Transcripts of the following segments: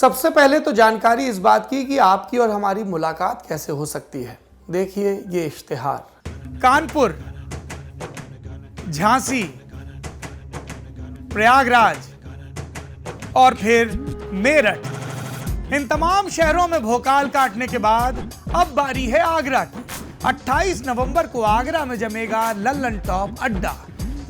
सबसे पहले तो जानकारी इस बात की कि आपकी और हमारी मुलाकात कैसे हो सकती है। देखिए ये इश्तिहार। कानपुर, झांसी, प्रयागराज और फिर मेरठ, इन तमाम शहरों में भोकाल काटने के बाद अब बारी है आगरा की। 28 नवंबर को आगरा में जमेगा लल्लन टॉप अड्डा।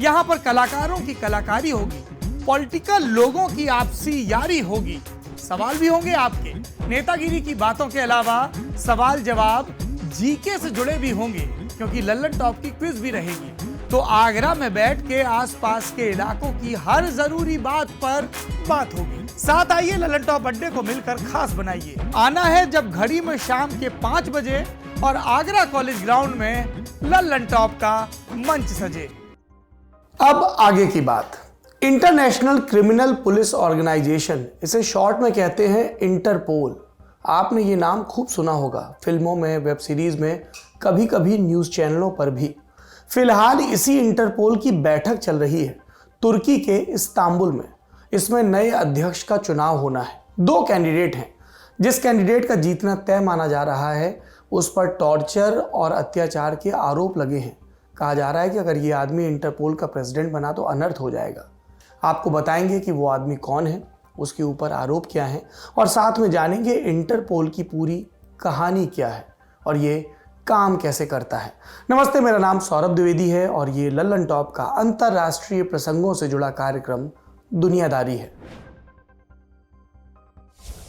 यहां पर कलाकारों की कलाकारी होगी, पॉलिटिकल लोगों की आपसी यारी होगी, सवाल भी होंगे आपके। नेतागिरी की बातों के अलावा सवाल जवाब जीके से जुड़े भी होंगे, क्योंकि लल्लन टॉप की क्विज भी रहेगी। तो आगरा में बैठ के आसपास के इलाकों की हर जरूरी बात पर बात होगी। साथ आइए, लल्लन टॉप अड्डे को मिलकर खास बनाइए। आना है जब घड़ी में शाम के 5 बजे और आगरा कॉलेज ग्राउंड में लल्लन टॉप का मंच सजे। अब आगे की बात। इंटरनेशनल क्रिमिनल पुलिस ऑर्गेनाइजेशन, इसे शॉर्ट में कहते हैं इंटरपोल। आपने ये नाम खूब सुना होगा, फिल्मों में, वेब सीरीज में, कभी कभी न्यूज चैनलों पर भी। फिलहाल इसी इंटरपोल की बैठक चल रही है तुर्की के इस्तांबुल में। इसमें नए अध्यक्ष का चुनाव होना है। 2 कैंडिडेट हैं। जिस कैंडिडेट का जीतना तय माना जा रहा है उस पर टॉर्चर और अत्याचार के आरोप लगे हैं। कहा जा रहा है कि अगर ये आदमी इंटरपोल का प्रेसिडेंट बना तो अनर्थ हो जाएगा। आपको बताएंगे कि वो आदमी कौन है, उसके ऊपर आरोप क्या है, और साथ में जानेंगे इंटरपोल की पूरी कहानी क्या है और ये काम कैसे करता है। नमस्ते, मेरा नाम सौरभ द्विवेदी है और ये लल्लन टॉप का अंतरराष्ट्रीय प्रसंगों से जुड़ा कार्यक्रम दुनियादारी है।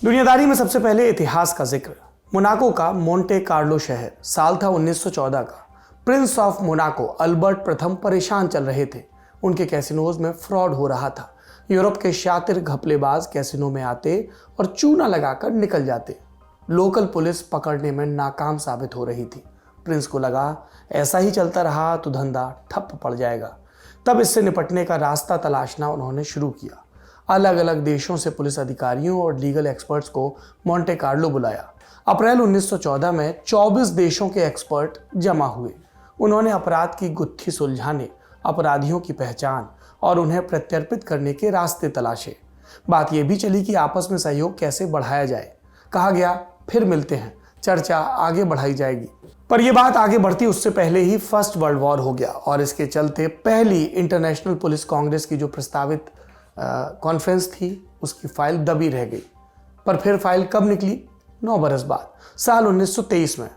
दुनियादारी में सबसे पहले इतिहास का जिक्र। मोनाको का मोंटे कार्लो शहर, साल था 1914 का। प्रिंस ऑफ मोनाको अल्बर्ट प्रथम परेशान चल रहे थे। उनके कैसिनोज में फ्रॉड हो रहा था। यूरोप के शातिर घपलेबाज कैसिनो में आते और चूना लगाकर निकल जाते। लोकल पुलिस पकड़ने में नाकाम साबित हो रही थी। प्रिंस को लगा ऐसा ही चलता रहा तो धंधा ठप पड़ जाएगा। तब इससे निपटने का रास्ता तलाशना उन्होंने शुरू किया। अलग अलग देशों से पुलिस अधिकारियों और लीगल एक्सपर्ट्स को मोंटे कार्लो बुलाया। अप्रैल 1914 में 24 देशों के एक्सपर्ट जमा हुए। उन्होंने अपराध की गुत्थी सुलझाने, अपराधियों की पहचान और उन्हें प्रत्यर्पित करने के रास्ते तलाशे। बात यह भी चली कि आपस में सहयोग कैसे बढ़ाया जाए। कहा गया फिर मिलते हैं, चर्चा आगे बढ़ाई जाएगी। पर यह बात आगे बढ़ती उससे पहले ही फर्स्ट वर्ल्ड वॉर हो गया और इसके चलते पहली इंटरनेशनल पुलिस कांग्रेस की जो प्रस्तावित कॉन्फ्रेंस थी उसकी फाइल दबी रह गई। पर फिर फाइल कब निकली? 9 बरस बाद, साल 1923 में।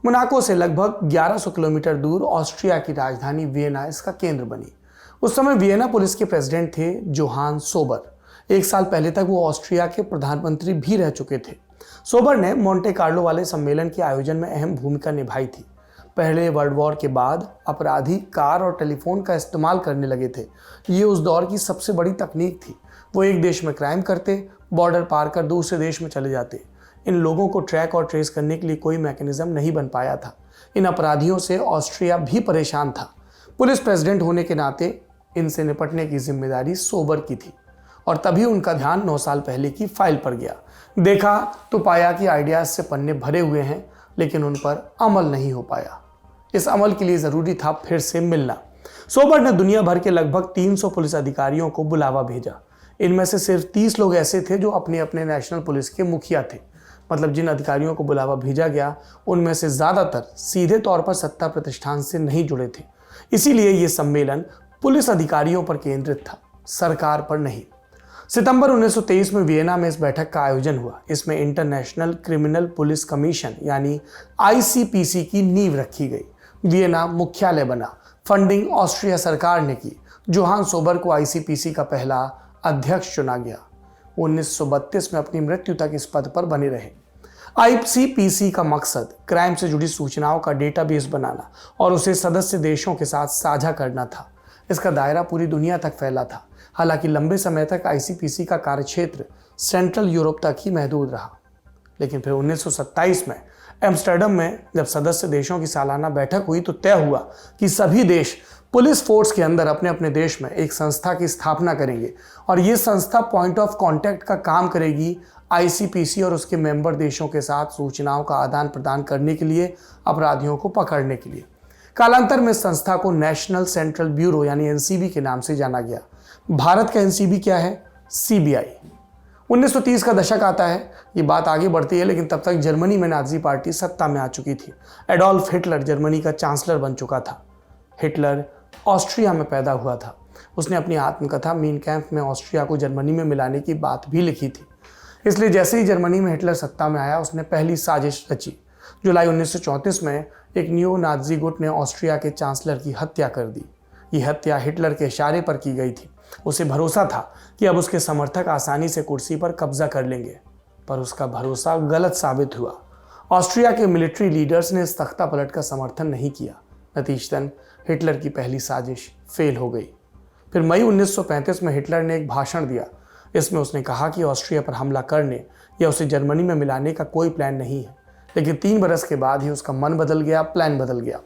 मोनाको से लगभग 1100 किलोमीटर दूर ऑस्ट्रिया की राजधानी वियना इसका केंद्र बनी। उस समय वियना पुलिस के प्रेसिडेंट थे जोहान सोबर। 1 साल पहले तक वो ऑस्ट्रिया के प्रधानमंत्री भी रह चुके थे। सोबर ने मोंटे कार्लो वाले सम्मेलन के आयोजन में अहम भूमिका निभाई थी। पहले वर्ल्ड वॉर के बाद अपराधी कार और टेलीफोन का इस्तेमाल करने लगे थे। ये उस दौर की सबसे बड़ी तकनीक थी। वो एक देश में क्राइम करते, बॉर्डर पार कर दूसरे देश में चले जाते। इन लोगों को ट्रैक और ट्रेस करने के लिए कोई मैकेनिज्म नहीं बन पाया था। इन अपराधियों से ऑस्ट्रिया भी परेशान था। पुलिस प्रेसिडेंट होने के नाते इनसे निपटने की जिम्मेदारी सोबर की थी और तभी उनका ध्यान 9 साल पहले की फाइल पर गया। देखा तो पाया कि आइडियाज से पन्ने भरे हुए हैं, लेकिन उन पर अमल नहीं हो पाया। इस अमल के लिए जरूरी था फिर से मिलना। सोबर ने दुनिया भर के लगभग 300 पुलिस अधिकारियों को बुलावा भेजा। इनमें से सिर्फ 30 लोग ऐसे थे जो अपने अपने नेशनल पुलिस के मुखिया थे। मतलब जिन अधिकारियों को बुलावा भेजा गया उनमें से ज्यादातर सीधे तौर पर सत्ता प्रतिष्ठान से नहीं जुड़े थे। इसीलिए यह सम्मेलन पुलिस अधिकारियों पर केंद्रित था, सरकार पर नहीं। सितंबर 1923 में वियना में इस बैठक का आयोजन हुआ। इसमें इंटरनेशनल क्रिमिनल पुलिस कमीशन यानी ICPC की नींव रखी गई। वियना मुख्यालय बना। फंडिंग ऑस्ट्रिया सरकार ने की। जोहान सोबर को ICPC का पहला अध्यक्ष चुना गया। 1932 में अपनी मृत्यु तक इस पद पर बने रहे। ICPC का मकसद क्राइम से जुड़ी सूचनाओं का डेटाबेस बनाना और उसे सदस्य देशों के साथ साझा करना था। इसका दायरा पूरी दुनिया तक फैला था। हालांकि लंबे समय तक ICPC का कार्यक्षेत्र सेंट्रल यूरोप तक ही महदूद रहा। लेकिन फिर 1927 में एम्स्टर्डम में जब सदस्य देशों की सालाना बैठक हुई तो तय हुआ कि सभी देश पुलिस फोर्स के अंदर अपने अपने देश में एक संस्था की स्थापना करेंगे और ये संस्था पॉइंट ऑफ कांटेक्ट का काम करेगी ICPC और उसके मेंबर देशों के साथ सूचनाओं का आदान प्रदान करने के लिए, अपराधियों को पकड़ने के लिए। कालांतर में संस्था को नेशनल सेंट्रल ब्यूरो यानी NCB के नाम से जाना गया। भारत का NCB क्या है? CBI। 1930 का दशक आता है, ये बात आगे बढ़ती है, लेकिन तब तक जर्मनी में नाजी पार्टी सत्ता में आ चुकी थी। एडोल्फ हिटलर जर्मनी का चांसलर बन चुका था। हिटलर ऑस्ट्रिया में पैदा हुआ था। उसने अपनी आत्मकथा मीन कैंप में ऑस्ट्रिया को जर्मनी में मिलाने की बात भी लिखी थी। इसलिए जैसे ही जर्मनी में हिटलर सत्ता में आया, उसने पहली साजिश रची। जुलाई 1934 में एक नियो नाजी गुट ने ऑस्ट्रिया के चांसलर की हत्या कर दी। ये हत्या हिटलर के इशारे पर की गई थी। उसे भरोसा था कि अब उसके समर्थक आसानी से कुर्सी पर कब्जा कर लेंगे, पर उसका भरोसा गलत साबित हुआ। ऑस्ट्रिया के मिलिट्री लीडर्स ने इस तख्ता पलट का समर्थन नहीं किया। नतीजतन हिटलर की पहली साजिश फेल हो गई। फिर मई 1935 में हिटलर ने एक भाषण दिया। इसमें उसने कहा कि ऑस्ट्रिया पर हमला करने या उसे जर्मनी में मिलाने का कोई प्लान नहीं है। लेकिन 3 बरस के बाद ही उसका मन बदल गया, प्लान बदल गया।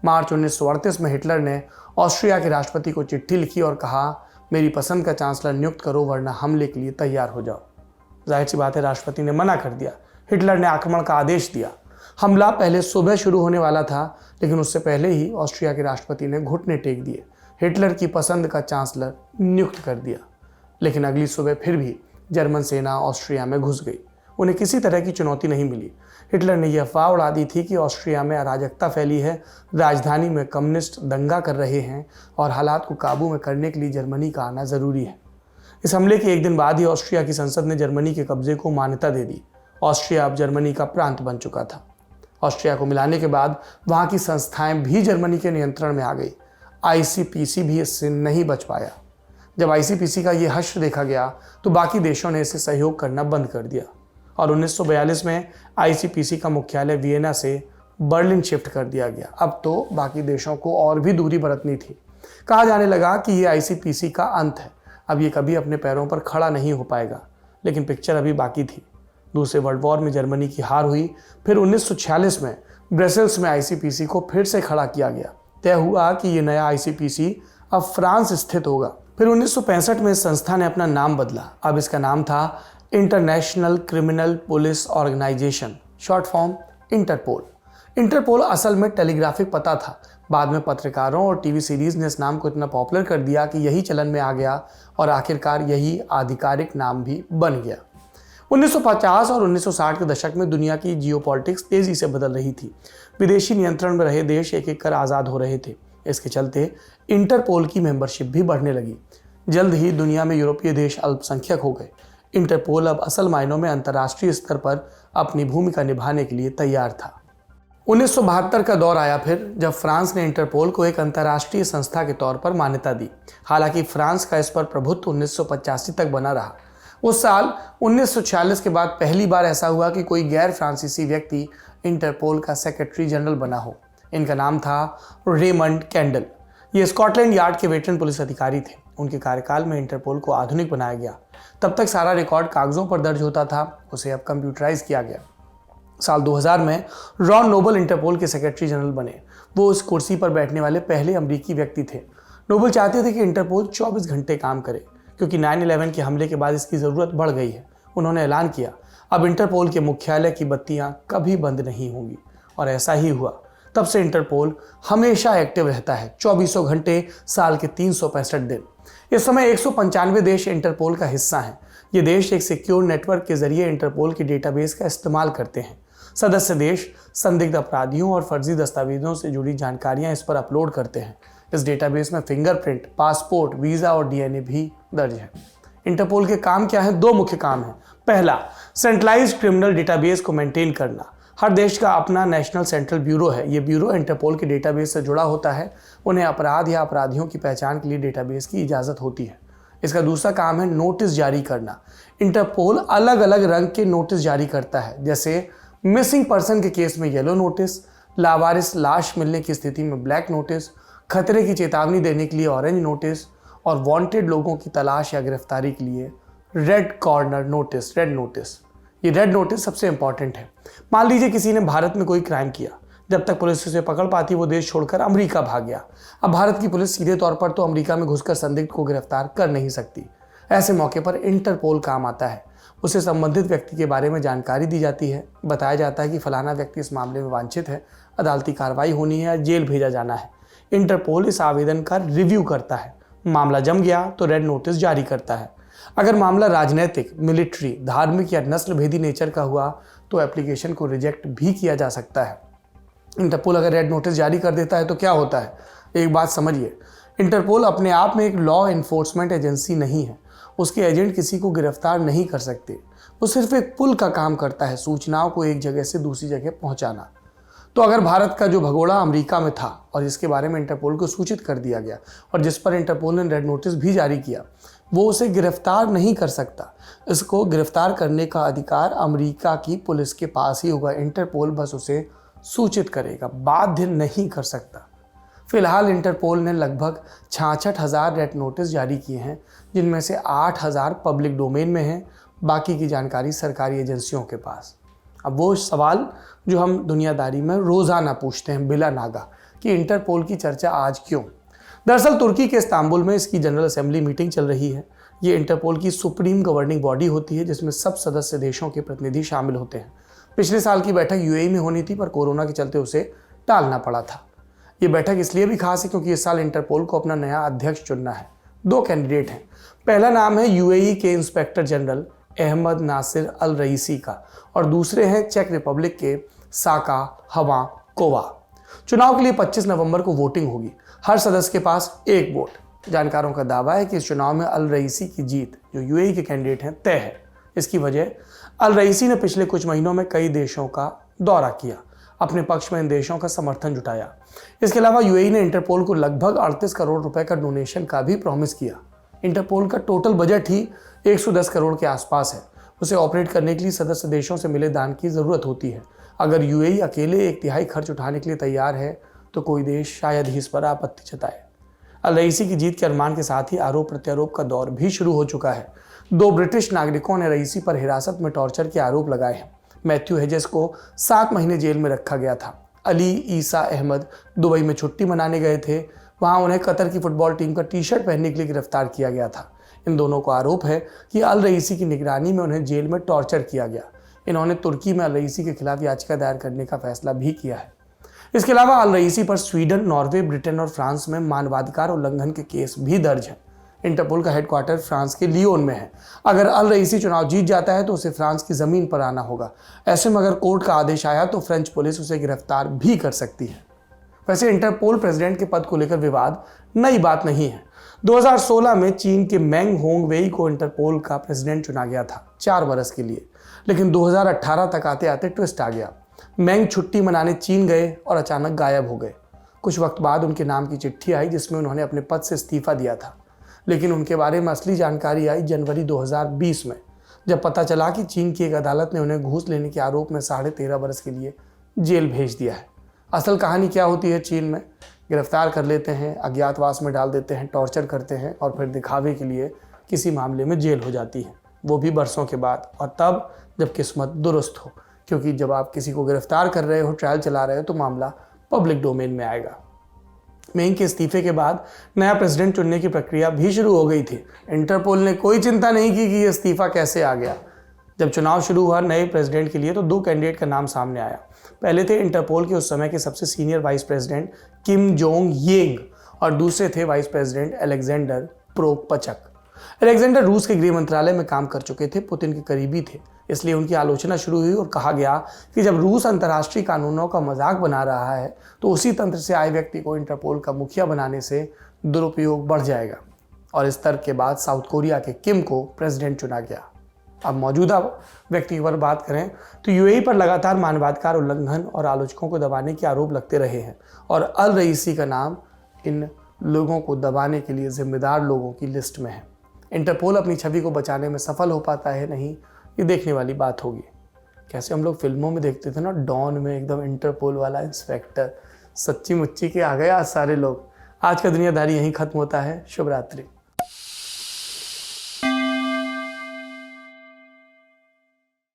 मार्च 1938 में हिटलर ने ऑस्ट्रिया के राष्ट्रपति को चिट्ठी लिखी और कहा, मेरी पसंद का चांसलर नियुक्त करो वरना हमले के लिए तैयार हो जाओ। जाहिर सी बात है, राष्ट्रपति ने मना कर दिया। हिटलर ने आक्रमण का आदेश दिया। हमला पहले सुबह शुरू होने वाला था, लेकिन उससे पहले ही ऑस्ट्रिया के राष्ट्रपति ने घुटने टेक दिए। हिटलर की पसंद का चांसलर नियुक्त कर दिया। लेकिन अगली सुबह फिर भी जर्मन सेना ऑस्ट्रिया में घुस गई। उन्हें किसी तरह की चुनौती नहीं मिली। हिटलर ने यह अफवाह उड़ा दी थी कि ऑस्ट्रिया में अराजकता फैली है, राजधानी में कम्युनिस्ट दंगा कर रहे हैं और हालात को काबू में करने के लिए जर्मनी का आना ज़रूरी है। इस हमले के एक दिन बाद ही ऑस्ट्रिया की संसद ने जर्मनी के कब्जे को मान्यता दे दी। ऑस्ट्रिया अब जर्मनी का प्रांत बन चुका था। ऑस्ट्रिया को मिलाने के बाद वहाँ की संस्थाएं भी जर्मनी के नियंत्रण में आ गई। ICPC भी इससे नहीं बच पाया। जब ICPC का ये हश्र देखा गया तो बाकी देशों ने इसे सहयोग करना बंद कर दिया और 1942 में ICPC का मुख्यालय वियना से बर्लिन शिफ्ट कर दिया गया। अब तो बाकी देशों को और भी दूरी बरतनी थी। कहा जाने लगा कि ये ICPC का अंत है, अब ये कभी अपने पैरों पर खड़ा नहीं हो पाएगा। लेकिन पिक्चर अभी बाकी थी। दूसरे वर्ल्ड वॉर में जर्मनी की हार हुई। फिर 1946 में ब्रसेल्स में ICPC को फिर से खड़ा किया गया। तय हुआ कि ये नया ICPC अब फ्रांस स्थित होगा। फिर 1965 में इस संस्था ने अपना नाम बदला। अब इसका नाम था international criminal police organisation, short form Interpol. Interpol असल में टेलीग्राफिक पता था। बाद में पत्रकारों और टीवी सीरीज ने इस नाम को इतना पॉपुलर कर दिया कि यही चलन में आ गया और आखिरकार यही आधिकारिक नाम भी बन गया। 1950 और 1960 के दशक में दुनिया की जियोपॉलिटिक्स तेजी से बदल रही थी। विदेशी नियंत्रण में रहे देश एक एक कर आज़ाद हो रहे थे। इसके चलते इंटरपोल की मेंबरशिप भी बढ़ने लगी। जल्द ही दुनिया में यूरोपीय देश अल्पसंख्यक हो गए। इंटरपोल अब असल मायनों में अंतर्राष्ट्रीय स्तर पर अपनी भूमिका निभाने के लिए तैयार था। 1972 का दौर आया फिर, जब फ्रांस ने इंटरपोल को एक अंतर्राष्ट्रीय संस्था के तौर पर मान्यता दी। हालांकि फ्रांस का इस पर प्रभुत्व 1985 तक बना रहा। उस साल 1946 के बाद पहली बार ऐसा हुआ कि कोई गैर फ्रांसीसी व्यक्ति इंटरपोल का सेक्रेटरी जनरल बना हो। इनका नाम था रेमंड कैंडल। ये स्कॉटलैंड यार्ड के वेटरन पुलिस अधिकारी थे। उनके कार्यकाल में इंटरपोल को आधुनिक बनाया गया। तब तक सारा रिकॉर्ड कागजों पर दर्ज होता था, उसे अब कंप्यूटराइज किया गया। साल 2000 में रॉन नोबल इंटरपोल के सेक्रेटरी जनरल बने। वो उस कुर्सी पर बैठने वाले पहले अमेरिकी व्यक्ति थे। नोबल चाहते थे कि इंटरपोल 24 घंटे काम करे, क्योंकि 9/11 के हमले के बाद इसकी ज़रूरत बढ़ गई है। उन्होंने ऐलान किया, अब इंटरपोल के मुख्यालय की बत्तियां कभी बंद नहीं होंगी। और ऐसा ही हुआ। तब से इंटरपोल हमेशा एक्टिव रहता है, 24 घंटे साल के 365 दिन। इस समय 195 देश इंटरपोल का हिस्सा हैं। ये देश एक सिक्योर नेटवर्क के जरिए इंटरपोल के डेटाबेस का इस्तेमाल करते हैं। सदस्य देश संदिग्ध अपराधियों और फर्जी दस्तावेजों से जुड़ी जानकारियां इस पर अपलोड करते हैं। इस डेटाबेस में फिंगरप्रिंट, पासपोर्ट, वीज़ा और DNA भी दर्ज है। इंटरपोल के काम क्या हैं? 2 मुख्य काम हैं। पहला, सेंट्रलाइज्ड क्रिमिनल डेटाबेस को मेंटेन करना। हर देश का अपना नेशनल सेंट्रल ब्यूरो है। ये ब्यूरो इंटरपोल के डेटाबेस से जुड़ा होता है। उन्हें अपराध या अपराधियों की पहचान के लिए डेटाबेस की इजाज़त होती है। इसका दूसरा काम है नोटिस जारी करना। इंटरपोल अलग अलग रंग के नोटिस जारी करता है, जैसे मिसिंग पर्सन के केस में येलो नोटिस, लावारिस लाश मिलने की स्थिति में ब्लैक नोटिस, खतरे की चेतावनी देने के लिए ऑरेंज नोटिस और वांटेड लोगों की तलाश या गिरफ्तारी के लिए red corner notice, red notice. ये रेड नोटिस सबसे इंपॉर्टेंट है। मान लीजिए किसी ने भारत में कोई क्राइम किया, जब तक पुलिस उसे पकड़ पाती वो देश छोड़कर अमेरिका भाग गया। अब भारत की पुलिस सीधे तौर पर तो अमेरिका में घुसकर संदिग्ध को गिरफ्तार कर नहीं सकती। ऐसे मौके पर इंटरपोल काम आता है। उसे संबंधित व्यक्ति के बारे में जानकारी दी जाती है। बताया जाता है कि फलाना व्यक्ति इस मामले में वांछित है, अदालती कार्रवाई होनी है या जेल भेजा जाना है। इंटरपोल इस आवेदन का रिव्यू करता है। मामला जम गया तो रेड नोटिस जारी करता है। अगर मामला राजनीतिक, मिलिट्री, धार्मिक या नस्ल भेदी नेचर का हुआ तो एप्लीकेशन को रिजेक्ट भी किया जा सकता है। इंटरपोल अगर रेड नोटिस जारी कर देता है तो क्या होता है, एक बात समझिए। इंटरपोल अपने आप में एक लॉ एनफोर्समेंट एजेंसी नहीं है। उसके एजेंट किसी को गिरफ्तार नहीं कर सकते। वो सिर्फ एक पुल का काम करता है, सूचनाओं को एक जगह से दूसरी जगह पहुंचाना। तो अगर भारत का जो भगोड़ा अमेरिका में था और जिसके बारे में इंटरपोल को सूचित कर दिया गया और जिस पर इंटरपोल ने रेड नोटिस भी जारी किया, वो उसे गिरफ्तार नहीं कर सकता। इसको गिरफ्तार करने का अधिकार अमेरिका की पुलिस के पास ही होगा। इंटरपोल बस उसे सूचित करेगा, बाध्य नहीं कर सकता। फिलहाल इंटरपोल ने लगभग 66,000 रेड नोटिस जारी किए हैं, जिनमें से 8,000 पब्लिक डोमेन में हैं। बाकी की जानकारी सरकारी एजेंसियों के पास। अब वो सवाल जो हम दुनियादारी में रोज़ाना पूछते हैं बिला नागा कि इंटरपोल की चर्चा आज क्यों। दरअसल तुर्की के इस्तांबुल में इसकी जनरल असेंबली मीटिंग चल रही है। ये इंटरपोल की सुप्रीम गवर्निंग बॉडी होती है जिसमें सब सदस्य देशों के प्रतिनिधि शामिल होते हैं। पिछले साल की बैठक यूएई में होनी थी पर कोरोना के चलते उसे टालना पड़ा था। ये बैठक इसलिए भी खास है क्योंकि इस साल इंटरपोल को अपना नया अध्यक्ष चुनना है। 2 कैंडिडेट हैं। पहला नाम है यूएई के इंस्पेक्टर जनरल अहमद नासिर अल रईसी का और दूसरे हैं चेक रिपब्लिक के साका हवा कोवा। चुनाव के लिए 25 नवंबर को वोटिंग होगी। हर सदस्य के पास 1 वोट। जानकारों का दावा है कि इस चुनाव में अल रईसी की जीत, जो यूएई के कैंडिडेट हैं, तय है। इसकी वजह, अल रईसी ने पिछले कुछ महीनों में कई देशों का दौरा किया, अपने पक्ष में इन देशों का समर्थन जुटाया। इसके अलावा यूएई ने इंटरपोल को लगभग 38 करोड़ रुपए का डोनेशन का भी प्रॉमिस किया। इंटरपोल का टोटल बजट ही 110 करोड़ के आसपास है। उसे ऑपरेट करने के लिए सदस्य देशों से मिले दान की ज़रूरत होती है। अगर यूएई अकेले 1/3 खर्च उठाने के लिए तैयार है तो कोई देश शायद ही इस पर आपत्ति जताए। अल रईसी की जीत के अनुमान के साथ ही आरोप प्रत्यारोप का दौर भी शुरू हो चुका है। 2 ब्रिटिश नागरिकों ने रईसी पर हिरासत में टॉर्चर के आरोप लगाए हैं। मैथ्यू हेजेस को 7 महीने जेल में रखा गया था। अली ईसा अहमद दुबई में छुट्टी मनाने गए थे। वहां उन्हें कतर की फुटबॉल टीम का टी-शर्ट पहनने के लिए गिरफ्तार किया गया था। इन दोनों को आरोप है कि अल रईसी की निगरानी में उन्हें जेल में टॉर्चर किया गया। इन्होंने तुर्की में अल रईसी के खिलाफ याचिका दायर करने का फैसला भी किया है। इसके अलावा अल रईसी पर स्वीडन, नॉर्वे, ब्रिटेन और फ्रांस में मानवाधिकार उल्लंघन के केस भी दर्ज हैं। इंटरपोल का हेडक्वार्टर फ्रांस के लियोन में है। अगर अल रईसी चुनाव जीत जाता है तो उसे फ्रांस की जमीन पर आना होगा। ऐसे में अगर कोर्ट का आदेश आया तो फ्रेंच पुलिस उसे गिरफ्तार भी कर सकती है। वैसे इंटरपोल प्रेसिडेंट के पद को लेकर विवाद नई बात नहीं है। 2016 में चीन के मेंग होंगवेई को इंटरपोल का प्रेसिडेंट चुना गया था 4 बरस के लिए, लेकिन 2018 तक आते आते ट्विस्ट आ गया। मेंग छुट्टी मनाने चीन गए और अचानक गायब हो गए। कुछ वक्त बाद उनके नाम की चिट्ठी आई जिसमें उन्होंने अपने पद से इस्तीफा दिया था, लेकिन उनके बारे में असली जानकारी आई जनवरी 2020 में, जब पता चला कि चीन की एक अदालत ने उन्हें घूस लेने के आरोप में 13.5 बरस के लिए जेल भेज दिया है। असल कहानी क्या होती है चीन में? गिरफ्तार कर लेते हैं, अज्ञातवास में डाल देते हैं, टॉर्चर करते हैं और फिर दिखावे के लिए किसी मामले में जेल हो जाती है, वो भी बरसों के बाद, और तब जब किस्मत दुरुस्त हो। क्योंकि जब आप किसी को गिरफ्तार कर रहे हो, ट्रायल चला रहे हो, तो मामला पब्लिक डोमेन में आएगा। मेंग के इस्तीफे के बाद नया प्रेसिडेंट चुनने की प्रक्रिया भी शुरू हो गई थी। इंटरपोल ने कोई चिंता नहीं की कि ये इस्तीफा कैसे आ गया। जब चुनाव शुरू हुआ नए प्रेसिडेंट के लिए तो 2 कैंडिडेट का नाम सामने आया। पहले थे इंटरपोल के उस समय के सबसे senior vice president Kim Jong Young और दूसरे थे वाइस प्रेसिडेंट अलेक्जेंडर प्रोपचक। अलेक्जेंडर रूस के गृह मंत्रालय में काम कर चुके थे, पुतिन के करीबी थे, इसलिए उनकी आलोचना शुरू हुई और कहा गया कि जब रूस अंतर्राष्ट्रीय कानूनों का मजाक बना रहा है तो उसी तंत्र से आए व्यक्ति को इंटरपोल का मुखिया बनाने से दुरुपयोग बढ़ जाएगा। और इस तर्क के बाद साउथ कोरिया के किम को प्रेसिडेंट चुना गया। अब मौजूदा व्यक्ति पर बात करें तो यूएई पर लगातार मानवाधिकार उल्लंघन और आलोचकों को दबाने के आरोप लगते रहे हैं और अल रईसी का नाम इन लोगों को दबाने के लिए जिम्मेदार लोगों की लिस्ट में है। इंटरपोल अपनी छवि को बचाने में सफल हो पाता है नहीं, ये देखने वाली बात होगी। कैसे हम लोग फिल्मों में देखते थे ना, डॉन में एकदम इंटरपोल वाला इंस्पेक्टर, सच्ची मुच्ची के आ गए आज सारे लोग। आज का दुनियादारी यहीं खत्म होता है। शुभ रात्रि।